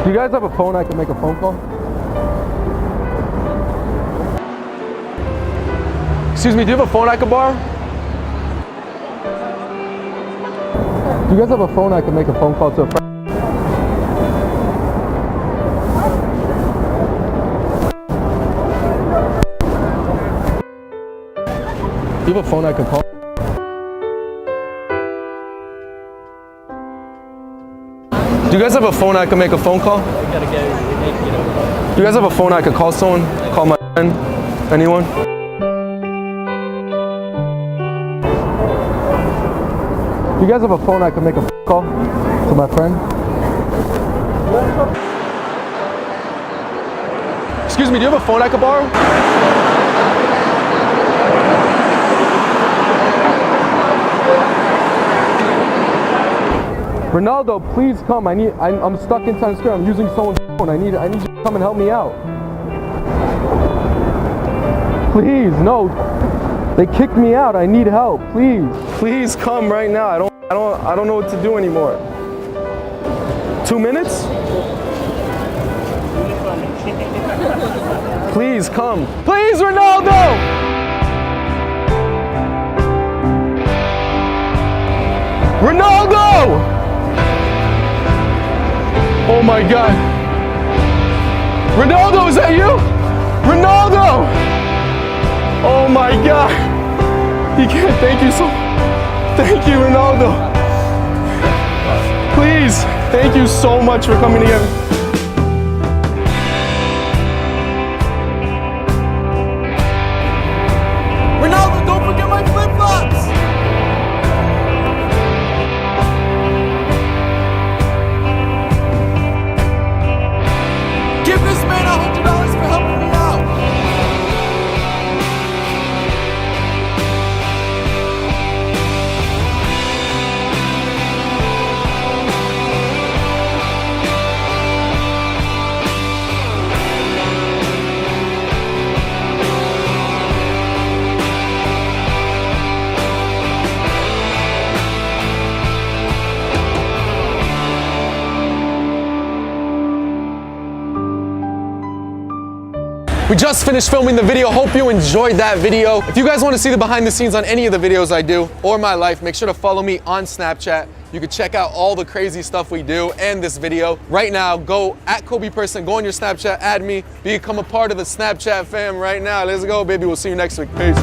Do you guys have a phone I can make a phone call? Excuse me, do you have a phone I can borrow? Do you guys have a phone I can make a phone call to a friend? Do you have a phone I can call? Do you guys have a phone I can make a phone call? Do you guys have a phone I could call someone? Call my friend? Anyone? Do you guys have a phone I can make a phone call to my friend? Excuse me, do you have a phone I could borrow? Ronaldo, please come. I'm stuck in Times Square. I'm using someone's phone. I need you to come and help me out. Please, no. They kicked me out. I need help. Please come right now. I don't know what to do anymore. 2 minutes? Please come. Please, Ronaldo! Ronaldo! Oh my God. Ronaldo, is that you? Ronaldo! Oh my God. He can't, thank you Thank you, Ronaldo. Please, thank you so much for coming together. Ronaldo, don't forget my flip-flops! Give this man $100 for helping me out. We just finished filming the video. Hope you enjoyed that video. If you guys want to see the behind the scenes on any of the videos I do or my life, make sure to follow me on Snapchat. You can check out all the crazy stuff we do and this video. Right now, go at Kobe Person, go on your Snapchat, add me, become a part of the Snapchat fam right now. Let's go, baby. We'll see you next week. Peace.